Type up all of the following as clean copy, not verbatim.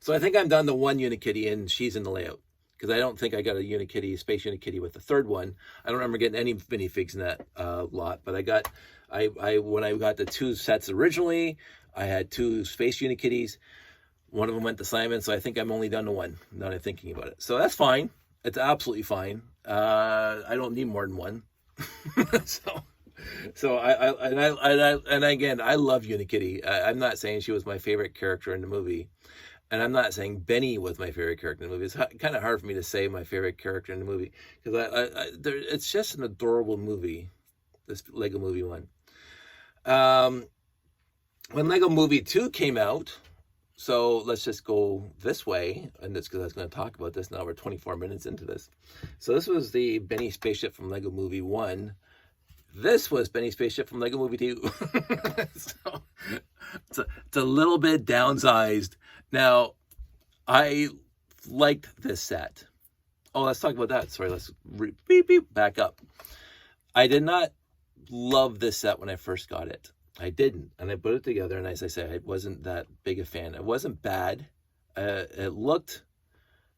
So I think I'm down to one Unikitty, and she's in the layout. Because I don't think I got a Unikitty, Space Unikitty with the third one. I don't remember getting any minifigs in that lot, but when I got the two sets originally, I had two Space Unikitties. One of them went to Simon, so I think I'm only down to one, now that I'm thinking about it. So that's fine. It's absolutely fine. I don't need more than one. And again, I love Unikitty. I'm not saying she was my favorite character in the movie. And I'm not saying Benny was my favorite character in the movie. It's kind of hard for me to say my favorite character in the movie because it's just an adorable movie, this Lego Movie 1. When Lego Movie 2 came out, so let's just go this way, and that's because I was going to talk about this. Now we're 24 minutes into this. So this was the Benny spaceship from Lego Movie 1. This was Benny's spaceship from Lego Movie 2. So it's a little bit downsized. Now, I liked this set. Oh, let's talk about that. Sorry, let's back up. I did not love this set when I first got it. I didn't. And I put it together, and as I say, I wasn't that big a fan. It wasn't bad. It looked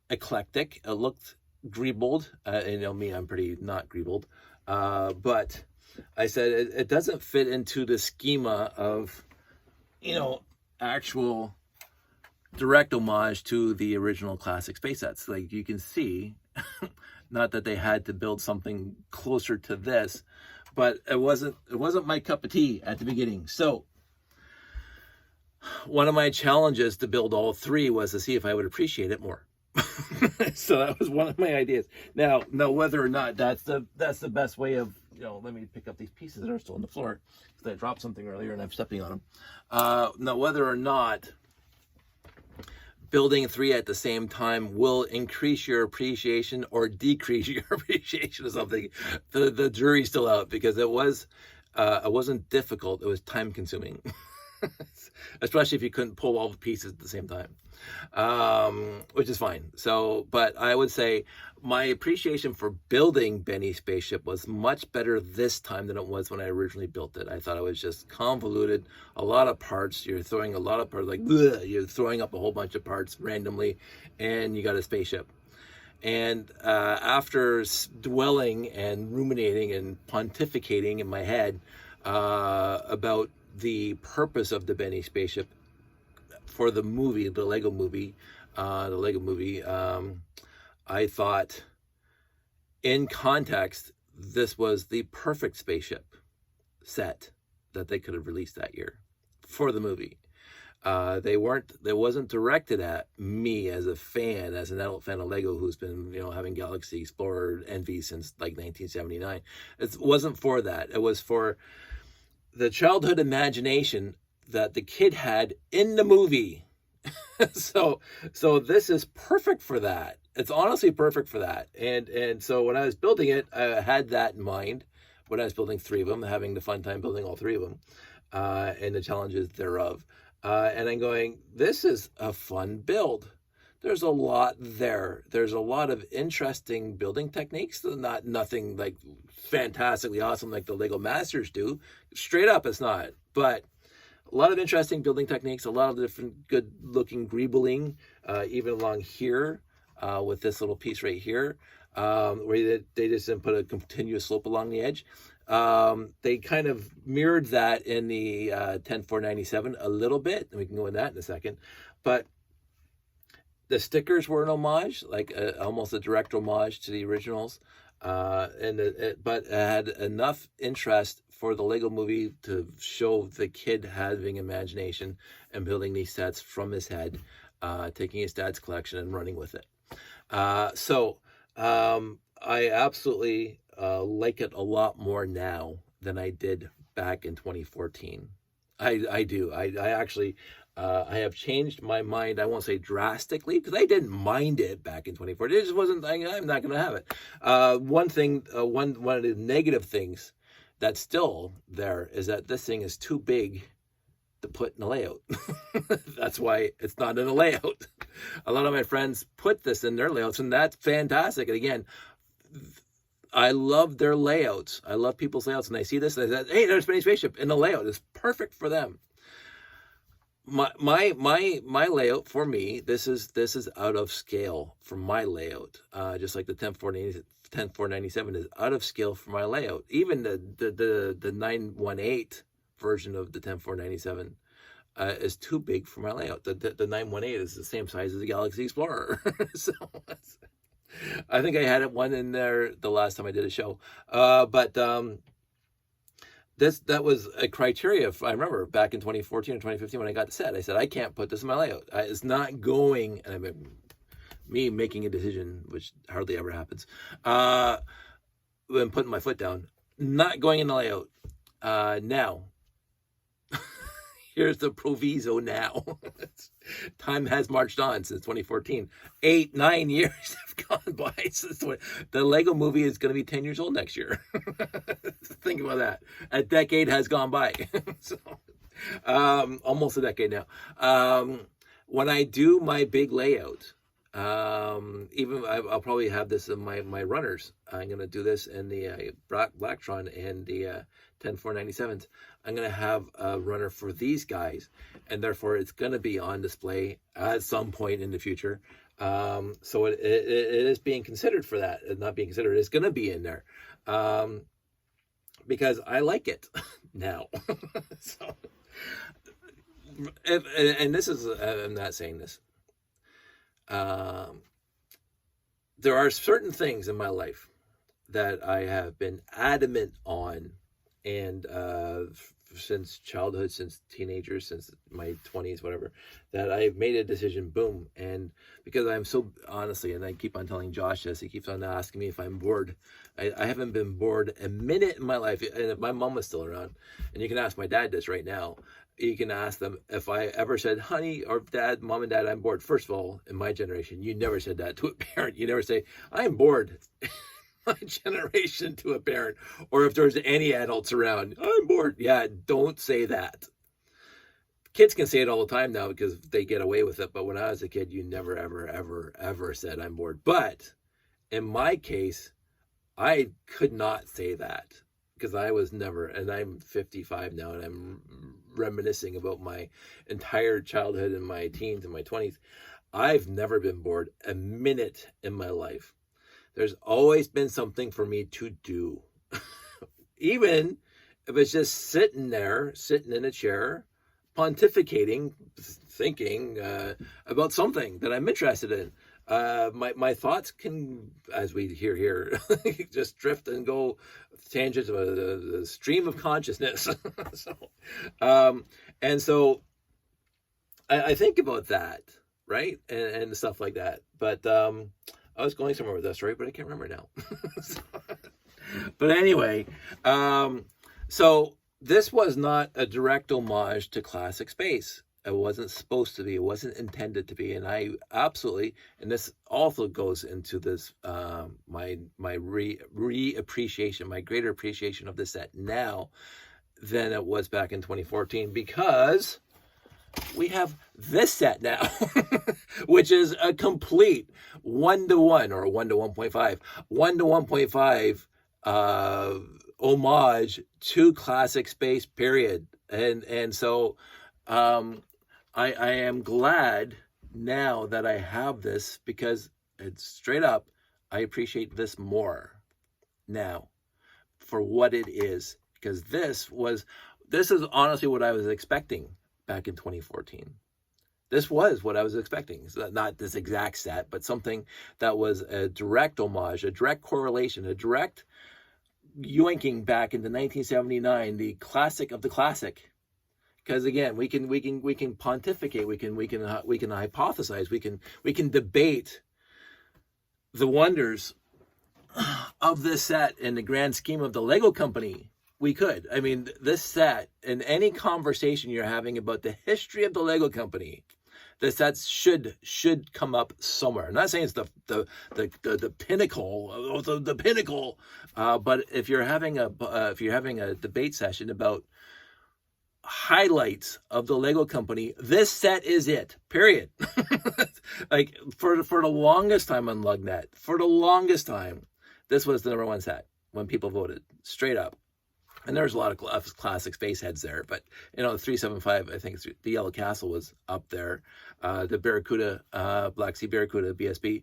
eclectic. It looked greebled. You know me, I'm pretty not greebled. But I said it doesn't fit into the schema of, actual direct homage to the original classic space sets. Like you can see, not that they had to build something closer to this, but it wasn't my cup of tea at the beginning. So one of my challenges to build all three was to see if I would appreciate it more. So that was one of my ideas. Now whether or not that's the best way of, let me pick up these pieces that are still on the floor because I dropped something earlier and I'm stepping on them. Now whether or not building three at the same time will increase your appreciation or decrease your appreciation of something, the jury's still out, because it wasn't difficult. It was time consuming, especially if you couldn't pull all the pieces at the same time, which is fine. So, but I would say my appreciation for building Benny's spaceship was much better this time than it was when I originally built it. I thought it was just convoluted, a lot of parts. You're throwing a lot of parts, like bleh, you're throwing up a whole bunch of parts randomly, and you got a spaceship. And after dwelling and ruminating and pontificating in my head about the purpose of the Benny spaceship for the movie, the Lego movie, I thought, in context, this was the perfect spaceship set that they could have released that year for the movie. They wasn't directed at me as a fan, as an adult fan of Lego who's been, having Galaxy Explorer envy since like 1979. It wasn't for that. It was for the childhood imagination that the kid had in the movie. So this is perfect for that. It's honestly perfect for that. And so when I was building it, I had that in mind when I was building three of them, having the fun time building all three of them, and the challenges thereof. And I'm going, this is a fun build. There's a lot there. There's a lot of interesting building techniques. Nothing like fantastically awesome like the Lego Masters do. Straight up, it's not. But a lot of interesting building techniques, a lot of different good looking greebling, even along here with this little piece right here, where they just didn't put a continuous slope along the edge. They kind of mirrored that in the 10497 a little bit, and we can go into that in a second. But the stickers were an homage, like almost a direct homage to the originals, but it had enough interest for the Lego movie to show the kid having imagination and building these sets from his head, taking his dad's collection and running with it. So I absolutely like it a lot more now than I did back in 2014. I do. I actually I have changed my mind. I won't say drastically, because I didn't mind it back in 2014. It just wasn't. I'm not going to have it. One of the negative things that's still there is that this thing is too big to put in a layout. That's why it's not in a layout. A lot of my friends put this in their layouts, and that's fantastic. And again, I love their layouts. I love people's layouts, and I see this and I say, hey, there's Benny Spaceship in the layout. It's perfect for them. my layout for me, this is out of scale for my layout. Just like the 10497 is out of scale for my layout. Even the 918 version of the 10497 is too big for my layout. The 918 is the same size as the Galaxy Explorer. So I think I had one in there the last time I did a show. But that was a criteria. I remember back in 2014 or 2015 when I got the set, I said, I can't put this in my layout. It's not going, and I mean, me making a decision, which hardly ever happens, when putting my foot down, not going in the layout. Now, here's the proviso now. Time has marched on since 2014. 9 years have gone by since the Lego movie is going to be 10 years old next year. Think about that. A decade has gone by. So, almost a decade now. When I do my big layout, even I'll probably have this in my runners. I'm going to do this in the Blacktron and the 10497s. I'm going to have a runner for these guys, and therefore it's going to be on display at some point in the future. So it is being considered for that. It's not being considered. It's going to be in there because I like it now. So, and this is, I'm not saying this. There are certain things in my life that I have been adamant on, and since childhood, since teenagers, since my 20s, whatever, that I've made a decision, boom. And because I'm so, honestly, and I keep on telling Josh this, he keeps on asking me if I'm bored. I haven't been bored a minute in my life. And if my mom was still around, and you can ask my dad this right now, you can ask them if I ever said, honey or dad, mom and dad, I'm bored. First of all, in my generation, you never said that to a parent. You never say, I'm bored. My generation, to a parent, or if there's any adults around, I'm bored. Yeah, don't say that. Kids can say it all the time now because they get away with it. But when I was a kid, you never, ever, ever, ever said I'm bored. But in my case, I could not say that because I was never, and I'm 55 now, and I'm reminiscing about my entire childhood and my teens and my 20s. I've never been bored a minute in my life. There's always been something for me to do. Even if it's just sitting there, sitting in a chair, pontificating, thinking about something that I'm interested in. My thoughts can, as we hear here, just drift and go tangents of the stream of consciousness. And so I think about that, right? And stuff like that. But I was going somewhere with that story, but I can't remember now. But anyway, so this was not a direct homage to classic space. It wasn't supposed to be. It wasn't intended to be. And I absolutely, and this also goes into this, my re-appreciation, my greater appreciation of the set now than it was back in 2014, because we have this set now, which is a complete 1-to-1 or 1-to-1.5, 1-to-1.5 homage to classic space, period. And so I am glad now that I have this, because it's straight up, I appreciate this more now for what it is, because this is honestly what I was expecting back in 2014. This was what I was expecting. So not this exact set, but something that was a direct homage, a direct correlation, a direct yoinking back into 1979, the classic of the classic. Because again, we can pontificate, we can hypothesize, we can debate the wonders of this set in the grand scheme of the Lego company. We could. I mean, this set, in any conversation you're having about the history of the Lego company, this set should come up somewhere. I'm not saying it's the pinnacle, the pinnacle, but if you're having a debate session about highlights of the Lego company, this set is it. Period. Like for the longest time on LUGNET, for the longest time, this was the number one set when people voted. Straight up. And there's a lot of classic space heads there, but the 375, I think the Yellow Castle was up there. The Barracuda, Black Sea Barracuda BSB,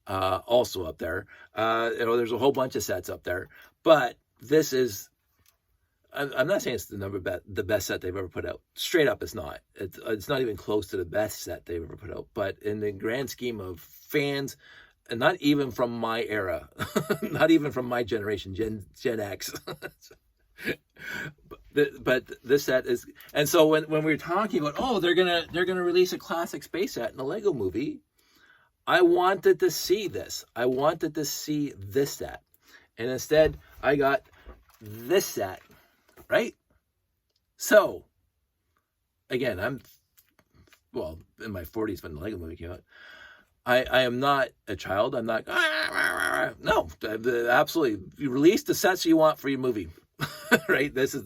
also up there. There's a whole bunch of sets up there, but this is, I'm not saying it's the best set they've ever put out. Straight up, it's not. It's not even close to the best set they've ever put out. But in the grand scheme of fans, and not even from my era, not even from my generation, Gen X. But this set is, and so when we were talking about, they're gonna release a classic space set in a Lego movie, I wanted to see this. I wanted to see this set, and instead I got this set, right? So again, I'm in my 40s when the Lego movie came out. I am not a child. I'm not. No, absolutely. You release the sets you want for your movie. Right? This is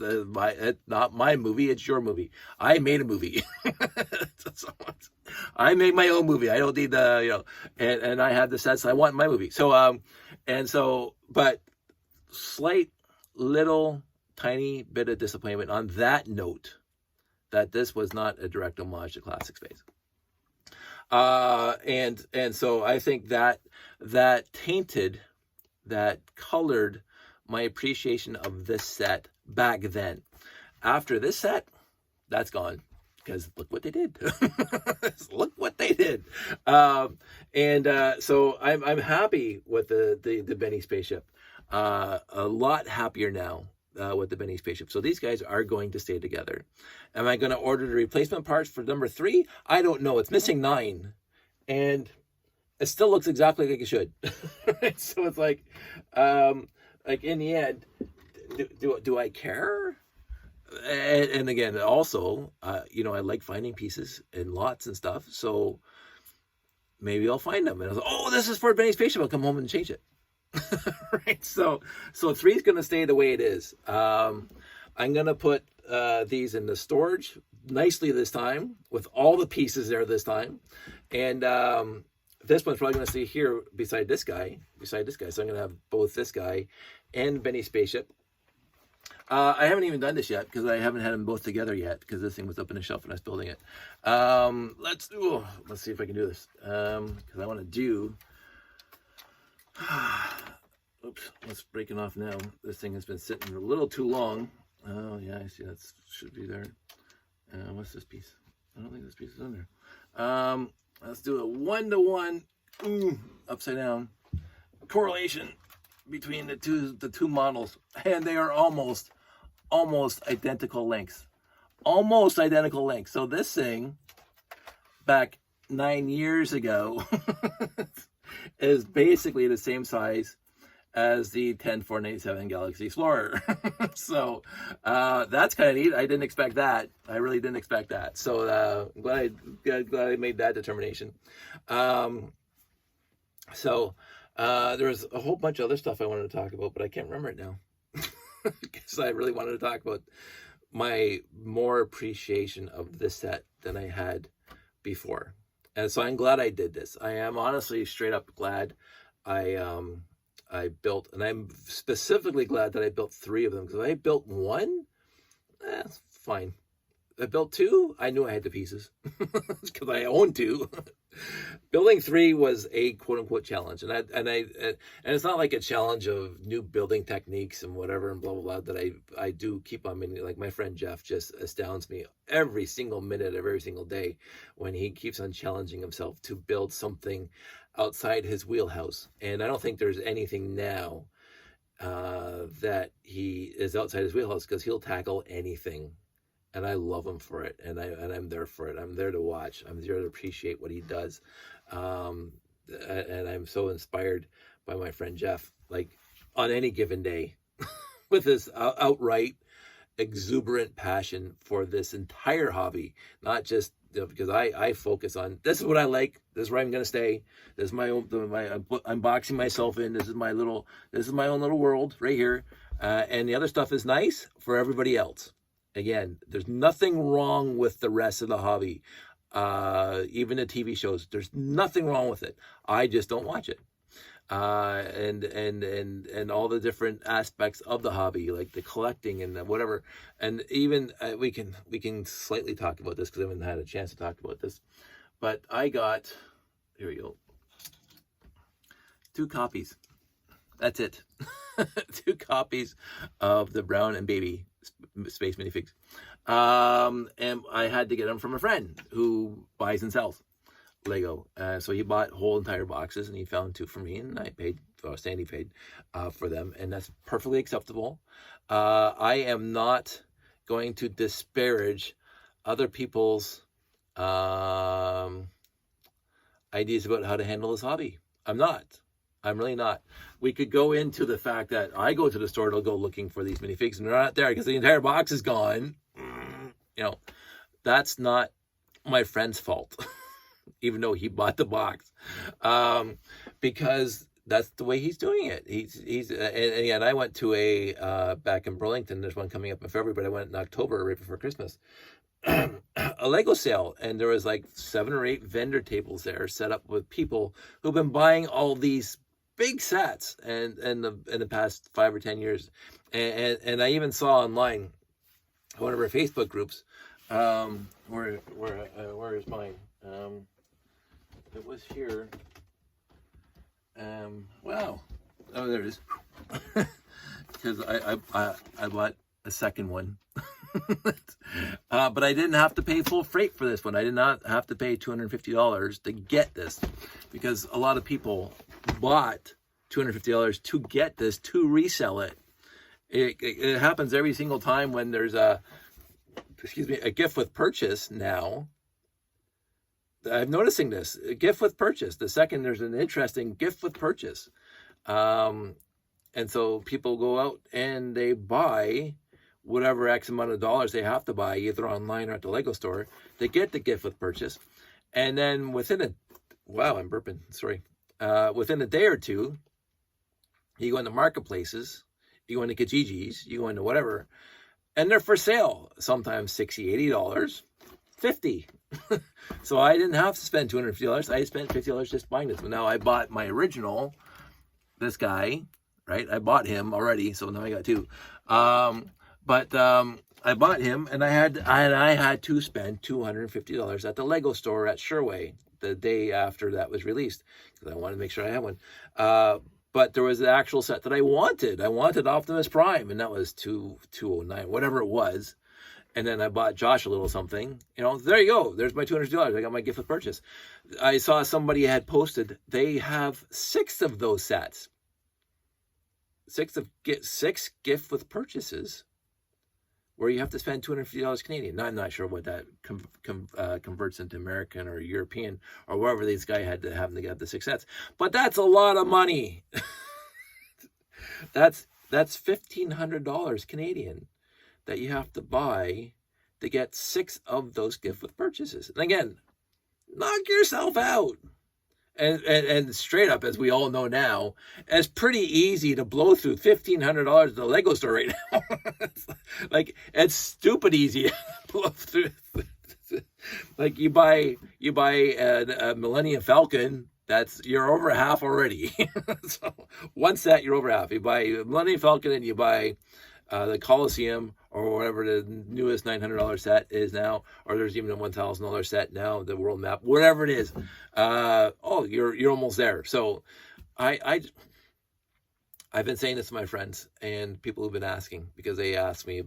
not my movie. It's your movie. I made a movie. I made my own movie. I don't need and I have the sets I want in my movie. So, but slight little tiny bit of disappointment on that note, that this was not a direct homage to classic space. And so I think that tainted, that colored my appreciation of this set back then. After this set, that's gone, because look what they did. Look what they did. So I'm happy with the Benny Spaceship. A lot happier now with the Benny Spaceship. So these guys are going to stay together. Am I going to order the replacement parts for number 3? I don't know. It's missing 9, and it still looks exactly like it should. So it's like in the end, do I care? And again, also, I like finding pieces in lots and stuff. So maybe I'll find them, and I was like, this is for Benny Spaceship. I'll come home and change it. Right. So 3 is going to stay the way it is. I'm going to put these in the storage nicely this time, with all the pieces there this time. And this one's probably going to stay here beside this guy. So I'm going to have both this guy and Benny Spaceship. I haven't even done this yet, because I haven't had them both together yet, because this thing was up in the shelf when I was building it. Let's see if I can do this, because I want to do. Oops, let's break it off now. This thing has been sitting a little too long. Oh yeah, I see that should be there. What's this piece? I don't think this piece is on there. Let's do a 1-to-1 upside down correlation between the two models, and they are almost identical lengths. Almost identical lengths. So this thing back 9 years ago is basically the same size as the 10487 Galaxy Explorer. So that's kind of neat. I didn't expect that. I really didn't expect that. So I'm glad I made that determination. So there was a whole bunch of other stuff I wanted to talk about, but I can't remember it now. Because I really wanted to talk about my more appreciation of this set than I had before. And so I'm glad I did this. I am honestly straight up glad I built, and I'm specifically glad that I built 3 of them, because I built 1, fine. I built 2, I knew I had the pieces, because I own 2. Building 3 was a quote-unquote challenge, and it's not like a challenge of new building techniques and whatever and blah blah blah that I do keep on meaning. Like, my friend Jeff just astounds me every single minute of every single day when he keeps on challenging himself to build something outside his wheelhouse. And I don't think there's anything now that he is outside his wheelhouse, because he'll tackle anything. And I love him for it, and I'm there for it. I'm there to watch. I'm there to appreciate what he does, and I'm so inspired by my friend Jeff. Like, on any given day, with this outright exuberant passion for this entire hobby, not just because I focus on, this is what I like. This is where I'm going to stay. This is I'm boxing myself in. This is my own little world right here, and the other stuff is nice for everybody else. Again, there's nothing wrong with the rest of the hobby. Even the TV shows, there's nothing wrong with it. I just don't watch it. and all the different aspects of the hobby, like the collecting and the whatever. And even we can slightly talk about this because I haven't had a chance to talk about this. But I got, here we go, 2 copies. That's it. 2 copies of the Brown and Baby Space Minifigs. And I had to get them from a friend who buys and sells Lego. So he bought whole entire boxes and he found 2 for me, and I paid, Sandy paid for them, and that's perfectly acceptable. I am not going to disparage other people's ideas about how to handle this hobby. I'm really not. We could go into the fact that I go to the store to go looking for these minifigs and they're not there because the entire box is gone. You know, that's not my friend's fault, even though he bought the box, because that's the way he's doing it. And again, I went to a back in Burlington. There's one coming up in February, but I went in October, right before Christmas. A Lego sale, and there was like 7 or 8 vendor tables there set up with people who've been buying all these big sets and in the past 5 or 10 years. And I even saw online one of our Facebook groups. Where is mine? It was here. Wow. Oh, there it is. Because I bought a second one. But I didn't have to pay full freight for this one. I did not have to pay $250 to get this, because a lot of people bought $250 to get this, to resell it. It happens every single time when there's a gift with purchase now. I'm noticing this, a gift with purchase. The second there's an interesting gift with purchase. And so people go out and they buy whatever X amount of dollars they have to buy, either online or at the Lego store, to get the gift with purchase. And then within I'm burping, sorry. Within a day or two, you go into marketplaces, you go into Kijijis, you go into whatever, and they're for sale. Sometimes $60, $80, $50. So I didn't have to spend $250. I spent $50 just buying this. But now I bought my original, this guy, right? I bought him already, so now I got 2. But I bought him, and I had to spend $250 at the Lego store at Sherway the day after that was released, because I wanted to make sure I had one. But there was the actual set that I wanted. I wanted Optimus Prime, and that was $209, whatever it was. And then I bought Josh a little something. You know, there you go. There's my $200. I got my gift with purchase. I saw somebody had posted they have 6 of those sets. 6 gift with purchases, where you have to spend $250 Canadian. Now, I'm not sure what that converts into American or European or wherever these guys had to have to get the 6 sets. But that's a lot of money. That's $1,500 Canadian that you have to buy to get 6 of those gift with purchases. And again, knock yourself out. And straight up, as we all know now, it's pretty easy to blow through $1,500 at the Lego store right now. It's stupid easy to blow through. Like you buy a Millennium Falcon, you're over half already. So one set, you're over half. You buy a Millennium Falcon and you buy the Coliseum, or whatever the newest $900 set is now, or there's even a $1,000 set now, the world map, whatever it is. You're almost there. So I've been saying this to my friends and people who've been asking, because they asked me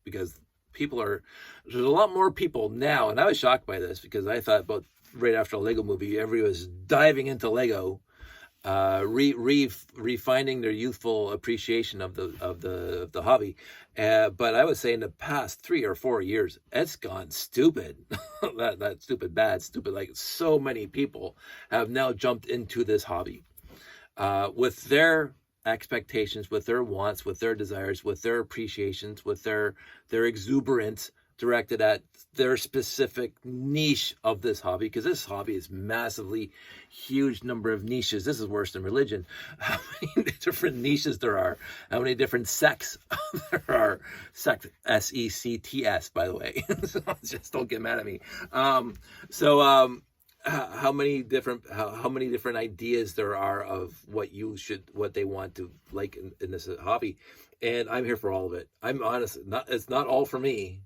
because there's a lot more people now, and I was shocked by this, because I thought about right after a Lego movie, everybody was diving into Lego, refining their youthful appreciation of the hobby. But I would say in the past 3 or 4 years, it's gone stupid. that stupid, bad, stupid. Like, so many people have now jumped into this hobby with their expectations, with their wants, with their desires, with their appreciations, with their exuberance directed at their specific niche of this hobby, because this hobby is massively huge number of niches. This is worse than religion. How many different niches there are, how many different sects there are. Sect, SECTS, by the way. So just don't get mad at me. how many different ideas there are of what they want to like in this hobby, and I'm here for all of it. I'm honest, it's not all for me,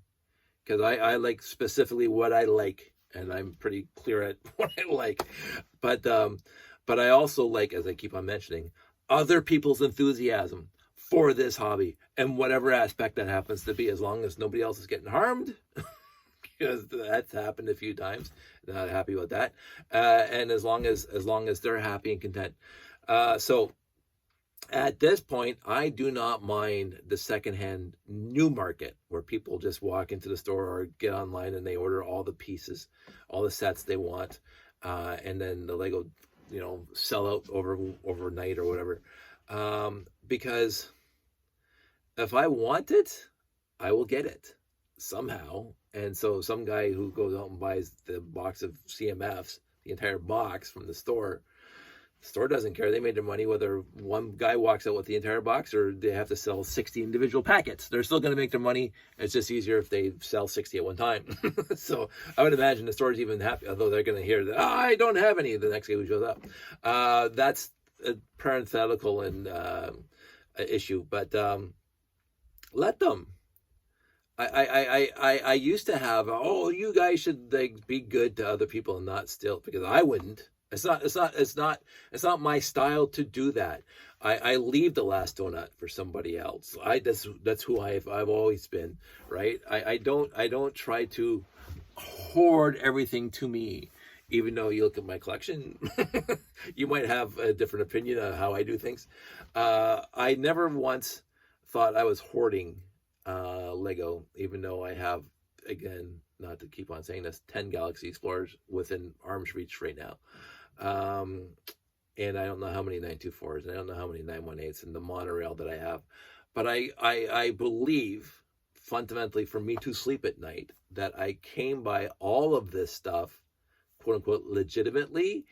because I like specifically what I like, and I'm pretty clear at what I like, but I also like, as I keep on mentioning, other people's enthusiasm for this hobby, and whatever aspect that happens to be, as long as nobody else is getting harmed, because that's happened a few times. Not happy about that, and as long as they're happy and content. So at this point, I do not mind the secondhand new market, where people just walk into the store or get online and they order all the pieces, all the sets they want, and then the Lego, sell out overnight or whatever. Because if I want it, I will get it somehow. And so some guy who goes out and buys the box of CMFs, the entire box from the store doesn't care. They made their money whether one guy walks out with the entire box or they have to sell 60 individual packets. They're still going to make their money. It's just easier if they sell 60 at one time. So I would imagine the store's even happy, although they're going to hear that, I don't have any, the next guy who shows up. That's a parenthetical and issue, but let them. I used to have, you guys should be good to other people and not steal, because I wouldn't. It's not my style to do that. I leave the last donut for somebody else. That's who I've always been, right? I don't try to hoard everything to me. Even though you look at my collection, you might have a different opinion of how I do things. I never once thought I was hoarding Lego, even though I have, again, not to keep on saying this, 10 Galaxy Explorers within arm's reach right now. And I don't know how many 924s, and I don't know how many 918s, and the monorail that I have. But I believe, fundamentally, for me to sleep at night, that I came by all of this stuff, quote unquote, legitimately,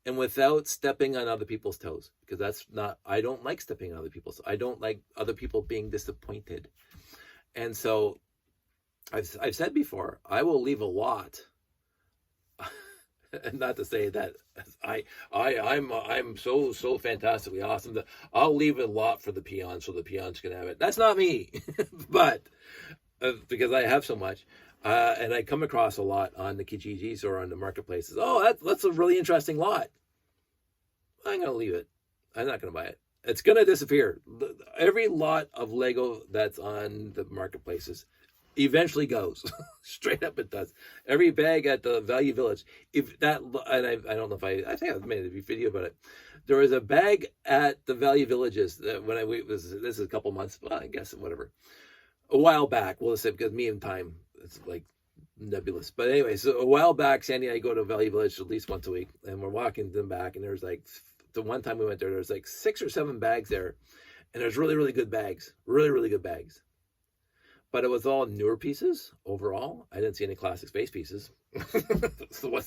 and without stepping on other people's toes. Because I don't like stepping on other people's toes. I don't like other people being disappointed. And so I've said before, I will leave a lot. And not to say that I'm so fantastically awesome that I'll leave a lot for the peons so the peons can have it. That's not me, but because I have so much, and I come across a lot on the Kijijis or on the marketplaces. That's a really interesting lot. I'm gonna leave it. I'm not gonna buy it. It's gonna disappear. Every lot of Lego that's on the marketplaces eventually goes. Straight up it does. Every bag at the Value Village, if that, and I don't know if I think I've made a video about it. There was a bag at the Value Villages that when this is a couple months, well, I guess, whatever, a while back, we'll say, because me and time, it's like nebulous. But anyway, so a while back, Sandy and I go to Value Village at least once a week, and we're walking them back, and there's like, the one time we went there was like 6 or 7 bags there, and there's really, really good bags, really, really good bags. But it was all newer pieces overall. I didn't see any classic space pieces. So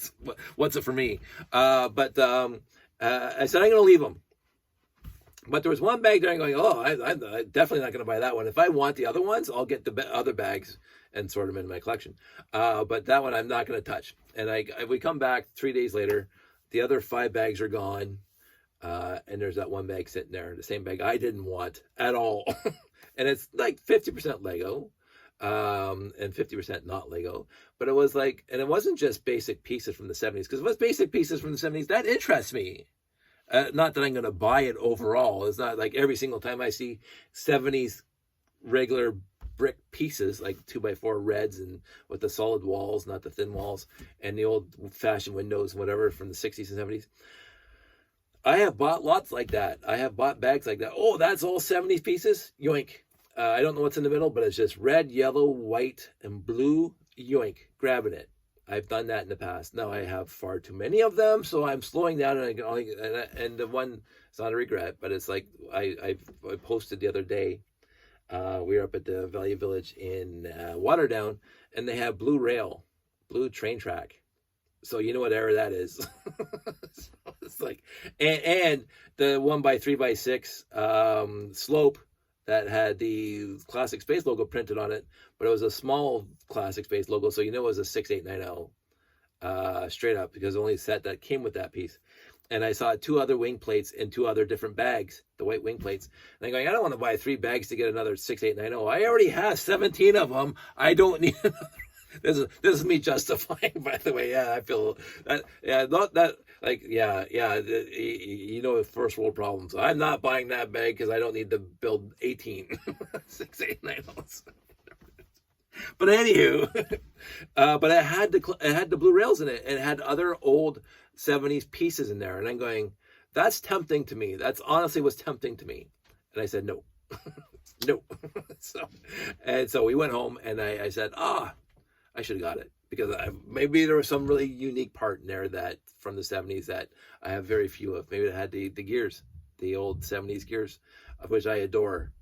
what's it for me? But I said, I'm going to leave them. But there was one bag there, I'm going, I'm definitely not going to buy that one. If I want the other ones, I'll get the other bags and sort them in my collection. But that one I'm not going to touch. And we come back 3 days later, the other 5 bags are gone. And there's that one bag sitting there, the same bag I didn't want at all. And it's like 50% Lego, and 50% not Lego. But it was like, and it wasn't just basic pieces from the 70s, because if it was basic pieces from the 70s, that interests me. Not that I'm going to buy it overall. It's not like every single time I see 70s regular brick pieces, like 2x4 reds and with the solid walls, not the thin walls, and the old fashioned windows, whatever, from the 60s and 70s. I have bought lots like that. I have bought bags like that. Oh, that's all 70s pieces? Yoink. I don't know what's in the middle, but it's just red, yellow, white, and blue. Yoink. Grabbing it. I've done that in the past. Now I have far too many of them, so I'm slowing down. And the one, it's not a regret, but it's like I posted the other day. We were up at the Value Village in Waterdown, and they have blue rail, blue train track. So you know what era that is. So it's like, and the 1x3x6 slope that had the Classic Space logo printed on it, but it was a small Classic Space logo, so you know it was a 6890. straight up, because the only set that came with that piece. And I saw 2 other wing plates in 2 other different bags, the white wing plates. And I'm going, I don't want to buy 3 bags to get another 6890. I already have 17 of them. I don't need another. This is me justifying, by the way. Yeah, I feel that. Yeah, not that. Like, yeah. You know, first world problems. I'm not buying that bag because I don't need to build 18 6890s. But anywho, but it had the blue rails in it. It had other old 70s pieces in there, and I'm going, that's tempting to me. That's honestly was tempting to me, and I said no, no. so we went home, and I said, I should have got it, because maybe there was some really unique part in there that from the 70s that I have very few of. Maybe it had the gears, the old 70s gears, of which I adore.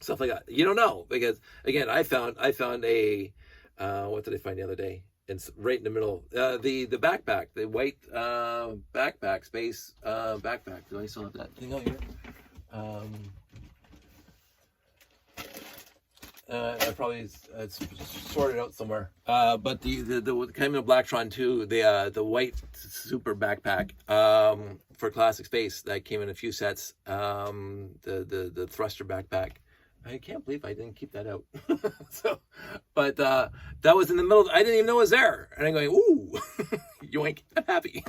Stuff like that. You don't know, because again, I found a what did I find the other day? It's right in the middle. The backpack, the white backpack, space backpack. Do I still have that thing out here? I probably it's sorted out somewhere. But the came in a Blacktron 2, the white super backpack for classic space that came in a few sets. The thruster backpack. I can't believe I didn't keep that out. But that was in the middle. I didn't even know it was there. And I'm going, ooh, yoink, I'm happy.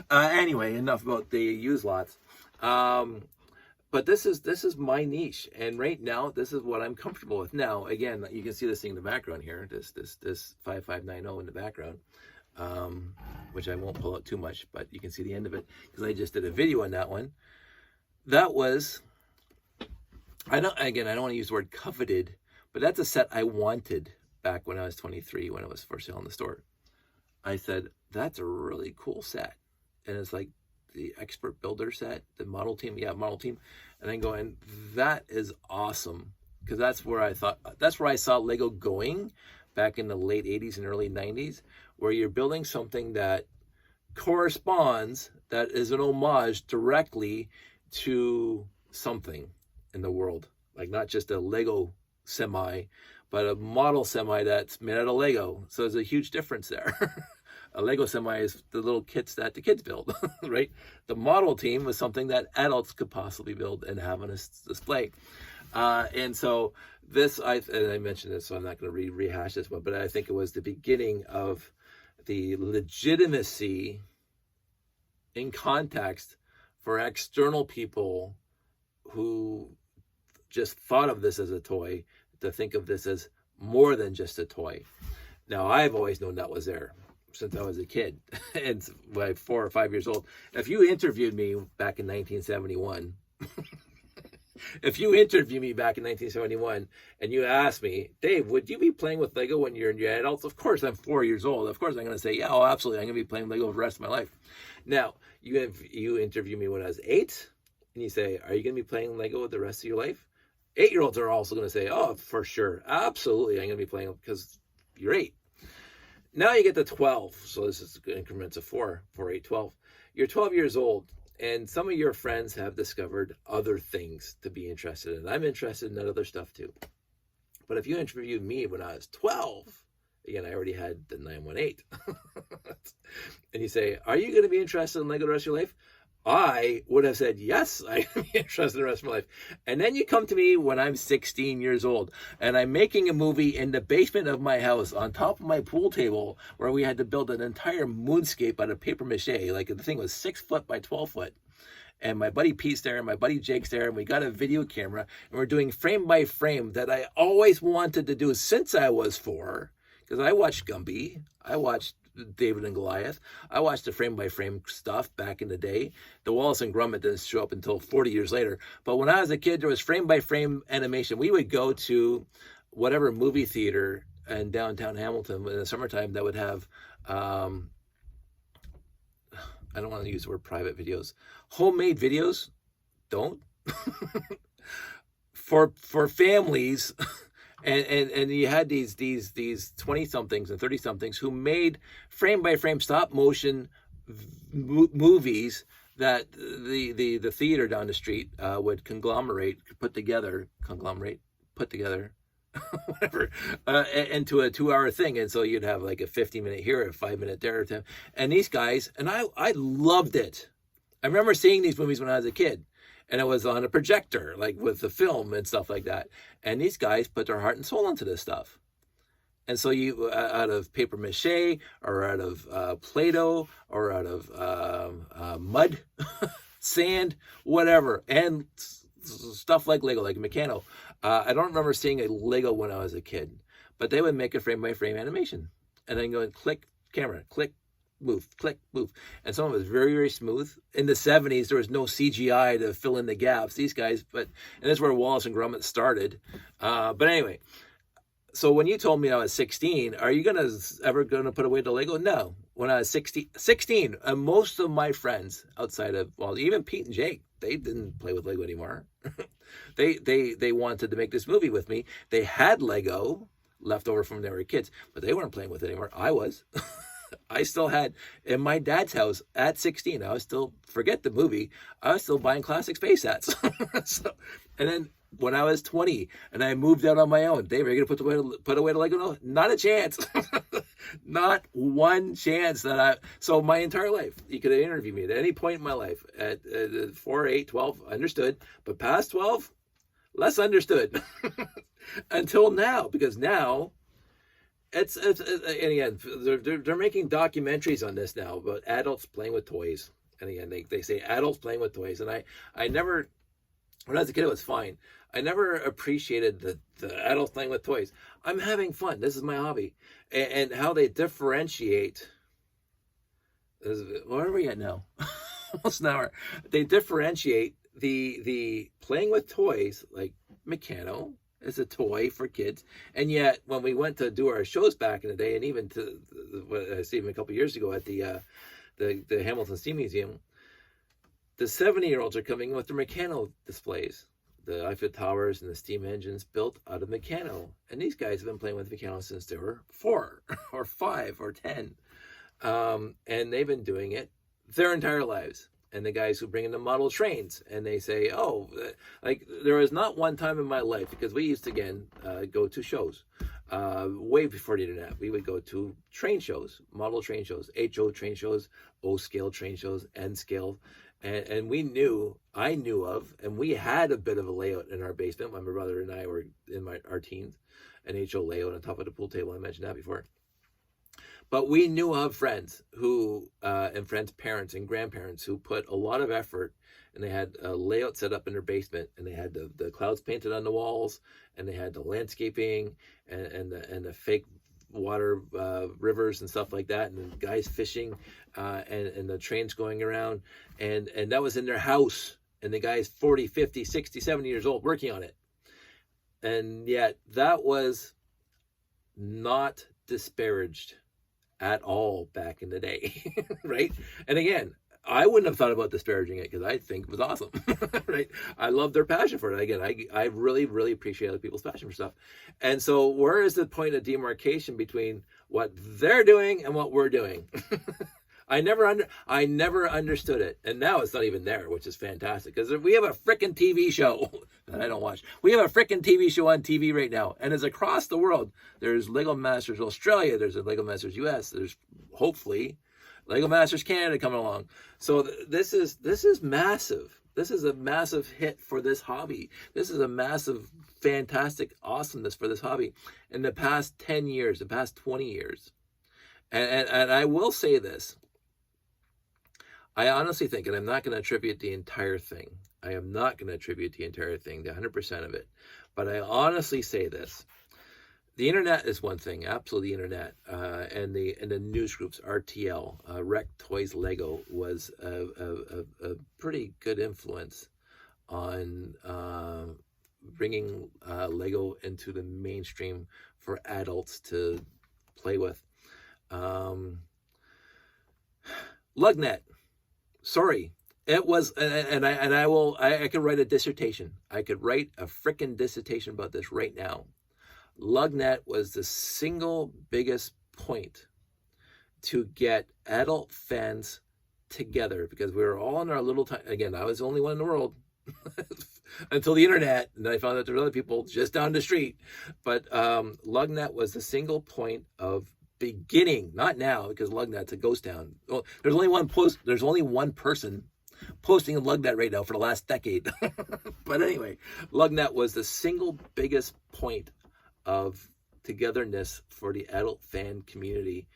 Anyway, enough about the used lots. But this is my niche. And right now, this is what I'm comfortable with. Now, again, you can see this thing in the background here, this 5590 in the background, which I won't pull out too much, but you can see the end of it, because I just did a video on that one. That was... I don't want to use the word coveted, but that's a set I wanted back when I was 23, when it was for sale in the store. I said, that's a really cool set. And it's like the expert builder set, the model team. Yeah, model team. And I'm going, that is awesome. Because that's where I saw Lego going back in the late 80s and early 90s, where you're building something that corresponds, that is an homage directly to something in the world, like not just a Lego semi, but a model semi that's made out of Lego. So there's a huge difference there. A Lego semi is the little kits that the kids build, right? The model team was something that adults could possibly build and have on a display. And so this, I mentioned this, so I'm not going to rehash this one, but I think it was the beginning of the legitimacy in context for external people who just thought of this as a toy, to think of this as more than just a toy. Now, I've always known that was there since I was a kid, and like 4 or 5 years old. If you interviewed me back in 1971, and you asked me, Dave, would you be playing with Lego when you're in your adults? Of course, I'm 4 years old. Of course, I'm going to say, yeah, oh, absolutely. I'm going to be playing Lego for the rest of my life. Now, you interview me when I was 8, and you say, are you going to be playing Lego the rest of your life? 8-year-olds are also going to say, oh, for sure. Absolutely. I'm going to be playing because you're 8. Now you get to 12. So this is increments of 4, 8, 12. You're 12 years old, and some of your friends have discovered other things to be interested in. I'm interested in that other stuff too. But if you interviewed me when I was 12, again, I already had the 918. And you say, are you going to be interested in Lego the rest of your life? I would have said, yes, I'm interested in the rest of my life. And then you come to me when I'm 16 years old, and I'm making a movie in the basement of my house on top of my pool table, where we had to build an entire moonscape out of paper mache. Like, the thing was 6 foot by 12 foot. And my buddy Pete's there, and my buddy Jake's there, and we got a video camera, and we're doing frame by frame that I always wanted to do since I was 4, because I watched Gumby, I watched David and Goliath. I watched the frame-by-frame stuff back in the day. The Wallace and Gromit didn't show up until 40 years later. But when I was a kid, there was frame-by-frame animation. We would go to whatever movie theater in downtown Hamilton in the summertime that would have, I don't want to use the word private videos. Homemade videos, don't. For families... And you had these 20-somethings and 30-somethings who made frame-by-frame stop-motion movies that the theater down the street would put together. whatever, into a 2 hour thing. And so you'd have like a 50-minute here, a 5-minute there. And these guys, and I loved it. I remember seeing these movies when I was a kid, and it was on a projector, like with the film and stuff like that. And these guys put their heart and soul into this stuff. And so you, out of paper mache, or out of Play-Doh, or out of mud, sand, whatever, and stuff like Lego, like Meccano. I don't remember seeing a Lego when I was a kid, but they would make a frame-by-frame animation, and then go and click, camera, click, move, click, move. And some of it was very, very smooth. In the 70s, there was no CGI to fill in the gaps. These guys, and that's where Wallace and Gromit started. But anyway, so when you told me I was 16, are you ever gonna put away the Lego? No. When I was 16, and most of my friends outside of, well, even Pete and Jake, they didn't play with Lego anymore. They wanted to make this movie with me. They had Lego left over from when they were kids, but they weren't playing with it anymore. I was. I still had, in my dad's house at 16, I was still, forget the movie, I was still buying classic space sets. So, and then when I was 20 and I moved out on my own, Dave, are you going to put away the Lego? No, not a chance. Not one chance so my entire life, you could have interviewed me at any point in my life at 4, 8, 12, understood, but past 12, less understood. Until now, because now, it's and again, they're making documentaries on this now about adults playing with toys. And again, they say adults playing with toys. And I never, when I was a kid, it was fine. I never appreciated the adults playing with toys. I'm having fun. This is my hobby. And how they differentiate, where are we at now? Almost an hour. They differentiate the playing with toys, like Meccano, is a toy for kids, and yet when we went to do our shows back in the day, and even to I see him a couple of years ago at the Hamilton Steam Museum, the 70-year-olds are coming with their Meccano displays, the Eiffel Towers and the steam engines built out of Meccano, and these guys have been playing with Meccano since they were 4 or 5 or 10, and they've been doing it their entire lives. And the guys who bring in the model trains, and they say, oh, like there was not one time in my life, because we used to, again, go to shows way before the internet. We would go to train shows, model train shows, HO train shows, O-scale train shows, N-scale. And I knew of, and we had a bit of a layout in our basement when my brother and I were in our teens, an HO layout on top of the pool table. I mentioned that before. But we knew of friends who, and friends' parents and grandparents who put a lot of effort, and they had a layout set up in their basement, and they had the clouds painted on the walls, and they had the landscaping and the fake water rivers and stuff like that, and the guys fishing, and the trains going around, and that was in their house, and the guys 40, 50, 60, 70 years old working on it. And yet that was not disparaged at all back in the day, right? And again, I wouldn't have thought about disparaging it because I think it was awesome, right? I love their passion for it. Again, I really, really appreciate other people's passion for stuff. And so where is the point of demarcation between what they're doing and what we're doing? I never understood it. And now it's not even there, which is fantastic, because we have a freaking TV show that I don't watch. We have a freaking TV show on TV right now, and it's across the world. There's Lego Masters Australia, there's a Lego Masters US, there's hopefully Lego Masters Canada coming along. So this is massive. This is a massive hit for this hobby. This is a massive, fantastic awesomeness for this hobby. In the past 10 years, the past 20 years. And I will say this. I honestly think, and I'm not going to attribute the entire thing. I am not going to attribute the entire thing, the 100% of it. But I honestly say this. The internet is one thing, absolutely internet. And the news groups, RTL, Rec Toys Lego, was a pretty good influence on bringing Lego into the mainstream for adults to play with. LUGNET. Sorry, it was, and I could write a dissertation. I could write a frickin' dissertation about this right now. LUGNET was the single biggest point to get adult fans together, because we were all in our little time. Again, I was the only one in the world. until the internet, and then I found out there were other people just down the street. But LUGNET was the single point of beginning, not now, because LUGNET's a ghost town. Well, there's only one person posting in LUGNET right now for the last decade. But anyway, LUGNET was the single biggest point of togetherness for the adult fan community.